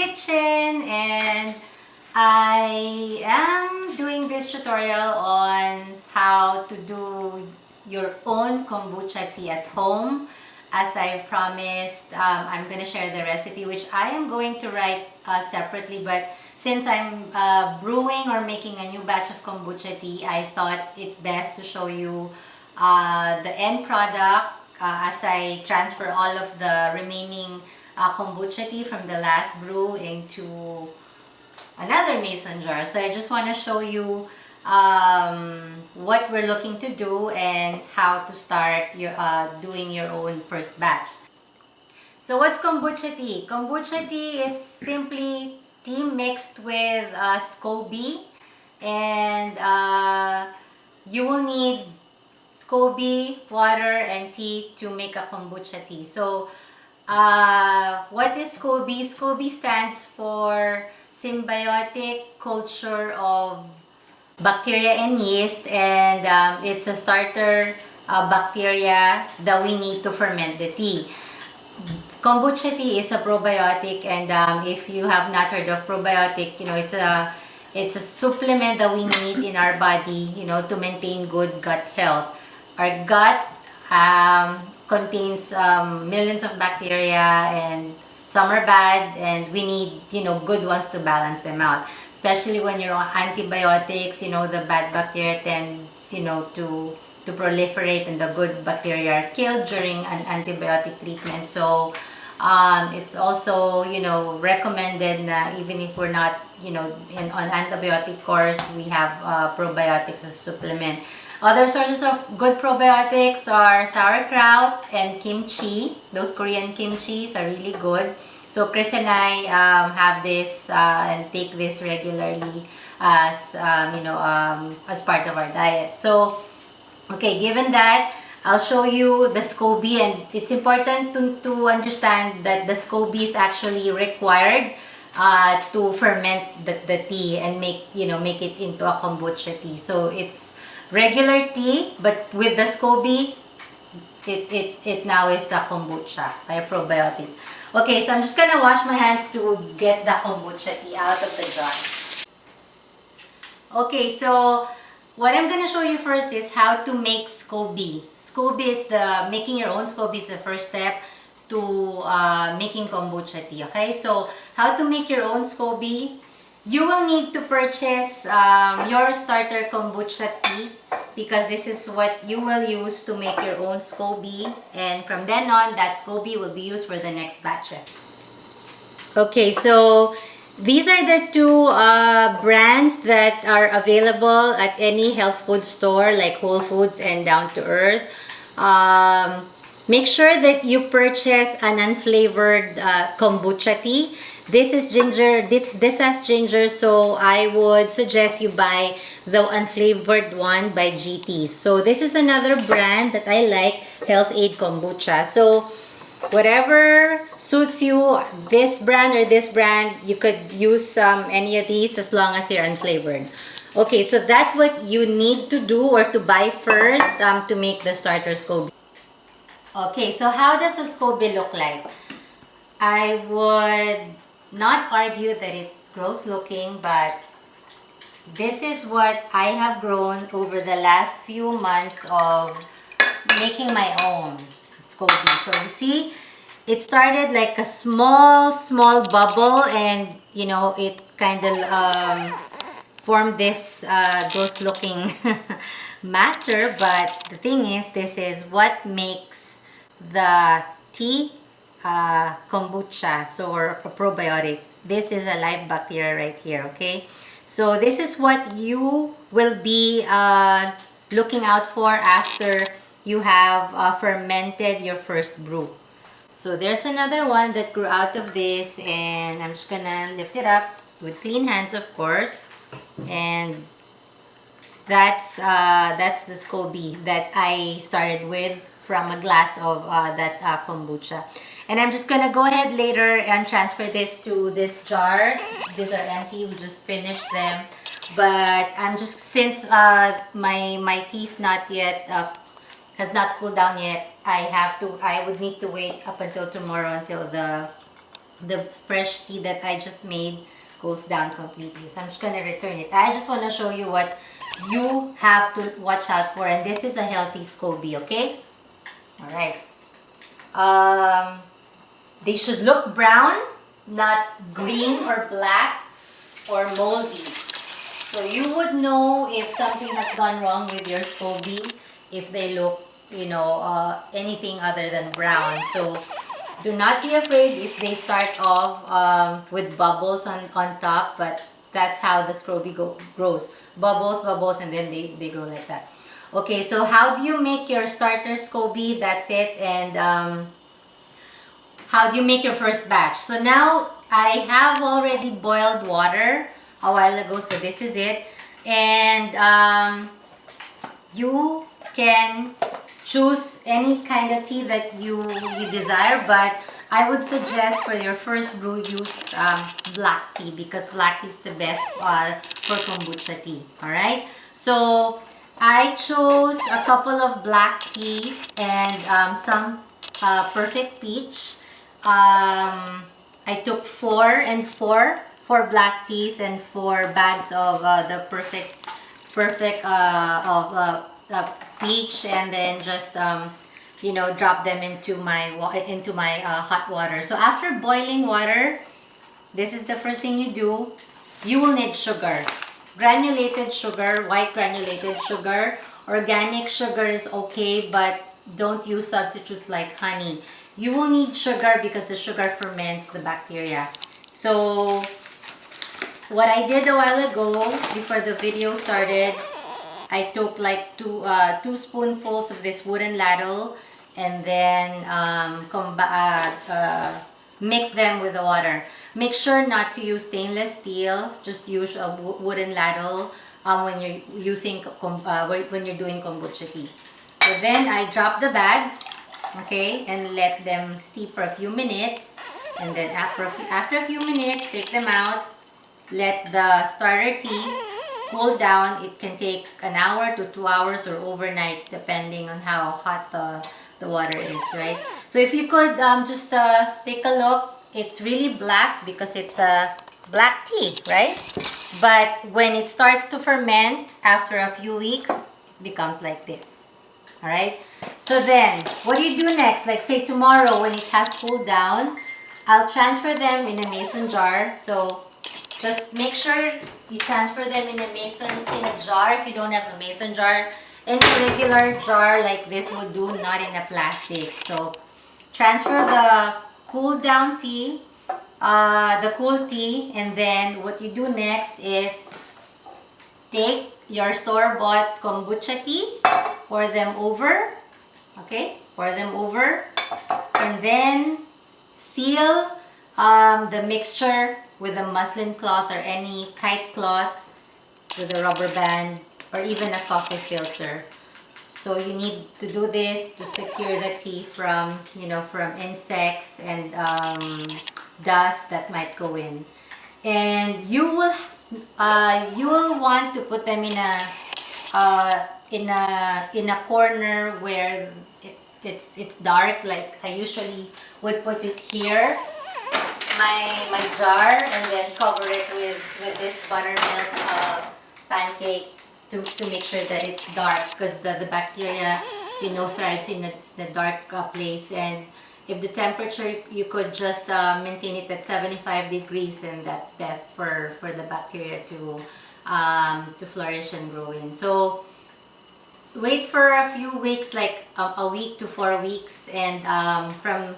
kitchen, and I am doing this tutorial on how to do your own kombucha tea at home. As I promised, I'm going to share the recipe, which I am going to write separately, but since I'm brewing or making a new batch of kombucha tea, I thought it best to show you the end product as I transfer all of the remaining kombucha tea from the last brew into another mason jar. So I just want to show you what we're looking to do and how to start your, doing your own first batch. So what's kombucha tea? Kombucha tea is simply tea mixed with SCOBY, and you will need SCOBY, water, and tea to make a kombucha tea. So what is SCOBY? SCOBY stands for Symbiotic Culture of Bacteria and Yeast, and it's a starter bacteria that we need to ferment the tea. Kombucha tea is a probiotic, and if you have not heard of probiotic, you know, it's a supplement that we need in our body, you know, to maintain good gut health. Our gut contains millions of bacteria, and some are bad, and we need, you know, good ones to balance them out. Especially when you're on antibiotics, you know, the bad bacteria tends, you know, to proliferate, and the good bacteria are killed during an antibiotic treatment. So it's also, you know, recommended even if we're not, you know, on antibiotic course, we have probiotics as a supplement. Other sources of good probiotics are sauerkraut and kimchi. Those Korean kimchis are really good. So Chris and I have this and take this regularly as you know, as part of our diet. So okay, given that, I'll show you the SCOBY, and it's important to understand that the SCOBY is actually required to ferment the tea and make it into a kombucha tea. So it's regular tea, but with the SCOBY, it now is a kombucha, a probiotic. Okay, so I'm just gonna wash my hands to get the kombucha tea out of the jar. Okay, so what I'm gonna show you first is how to make SCOBY. SCOBY is making your own SCOBY is the first step to making kombucha tea. Okay, so how to make your own SCOBY? You will need to purchase your starter kombucha tea, because this is what you will use to make your own SCOBY, and from then on, that SCOBY will be used for the next batches. Okay, so these are the two brands that are available at any health food store like Whole Foods and Down to Earth. Make sure that you purchase an unflavored kombucha tea. This is ginger. This has ginger, so I would suggest you buy the unflavored one by GT. So this is another brand that I like, Health Aid Kombucha. So whatever suits you, this brand or this brand, you could use any of these as long as they're unflavored. Okay, so that's what you need to do or to buy first to make the starter SCOBY. Okay, so how does a SCOBY look like? I would not argue that it's gross looking, but this is what I have grown over the last few months of making my own SCOBY. So you see, it started like a small bubble, and you know, it kind of formed this gross looking matter. But the thing is, this is what makes the tea kombucha, so, or a probiotic. This is a live bacteria right here. Okay, so this is what you will be looking out for after you have fermented your first brew. So there's another one that grew out of this, and I'm just gonna lift it up with clean hands, of course. And that's the SCOBY that I started with from a glass of that kombucha. And I'm just gonna go ahead later and transfer this to these jars. These are empty, we just finished them. But I'm just, since my tea's not yet has not cooled down yet, I would need to wait up until tomorrow until the the fresh tea that I just made goes down completely. So I'm just gonna return it. I just want to show you what you have to watch out for, and this is a healthy SCOBY, okay? All right. They should look brown, not green or black or moldy. So you would know if something has gone wrong with your SCOBY if they look, anything other than brown. So do not be afraid if they start off with bubbles on top, but that's how the SCOBY grows. Bubbles, bubbles, and then they grow like that. Okay, so how do you make your starter SCOBY? That's it. And how do you make your first batch? So now I have already boiled water a while ago, so this is it. And you can choose any kind of tea that you desire, but I would suggest for your first brew use black tea, because black tea is the best for kombucha tea. All right, so I chose a couple of black tea and some perfect peach. I took 4 and 4 black teas and 4 bags of the perfect peach, and then just drop them into my hot water. So after boiling water, this is the first thing you do. You will need sugar, granulated sugar, white granulated sugar. Organic sugar is okay, but don't use substitutes like honey. You will need sugar because the sugar ferments the bacteria. So what I did a while ago, before the video started, I took like two spoonfuls of this wooden ladle, and then mix them with the water. Make sure not to use stainless steel. Just use a wooden ladle when you're when you're doing kombucha tea. So then I drop the bags, okay, and let them steep for a few minutes. And then after a few minutes, take them out. Let the starter tea cool down. It can take an hour to 2 hours or overnight, depending on how hot the water is, right? So if you could just take a look, it's really black because it's a black tea, right? But when it starts to ferment after a few weeks, it becomes like this. All right, so then what do you do next? Like say tomorrow, when it has cooled down, I'll transfer them in a mason jar. So just make sure you transfer them in a jar. If you don't have a mason jar, any regular jar like this would do, not in a plastic. So transfer the cool down tea, the cool tea, and then what you do next is take your store-bought kombucha tea, pour them over, okay? Pour them over, and then seal the mixture with a muslin cloth or any tight cloth with a rubber band or even a coffee filter. So you need to do this to secure the tea from, from insects and dust that might go in. And you will want to put them in a corner where it's dark. Like I usually would put it here, my jar, and then cover it with this buttermilk pancake to make sure that it's dark, because the bacteria thrives in the dark place. And if the temperature, you could just maintain it at 75 degrees, then that's best for the bacteria to flourish and grow in. So wait for a few weeks, like a week to 4 weeks, and from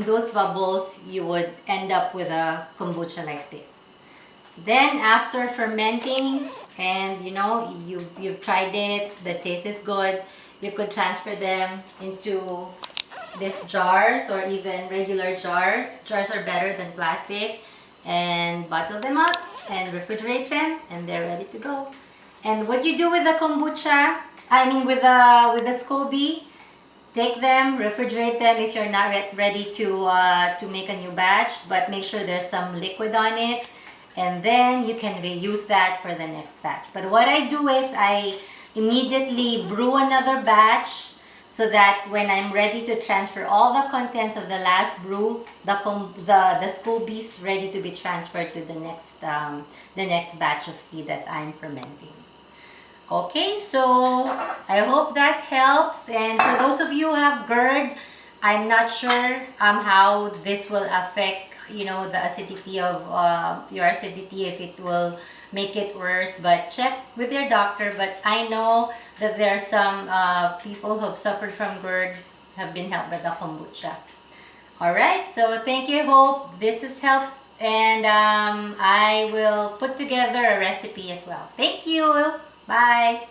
those bubbles, you would end up with a kombucha like this. So then after fermenting, and you've tried it, the taste is good, you could transfer them into these jars or even regular jars. Jars are better than plastic, and bottle them up and refrigerate them, and they're ready to go. And what you do with the kombucha, with the SCOBY, take them, refrigerate them if you're not ready to make a new batch, but make sure there's some liquid on it, and then you can reuse that for the next batch. But what I do is I immediately brew another batch so that when I'm ready to transfer all the contents of the last brew, the SCOBY is ready to be transferred to the next batch of tea that I'm fermenting. Okay, so I hope that helps. And for those of you who have GERD, I'm not sure how this will affect, the acidity of your acidity, if it will make it worse. But check with your doctor. But I know that there are some people who have suffered from GERD have been helped by the kombucha. All right, so thank you. Hope this has helped. And I will put together a recipe as well. Thank you. Bye.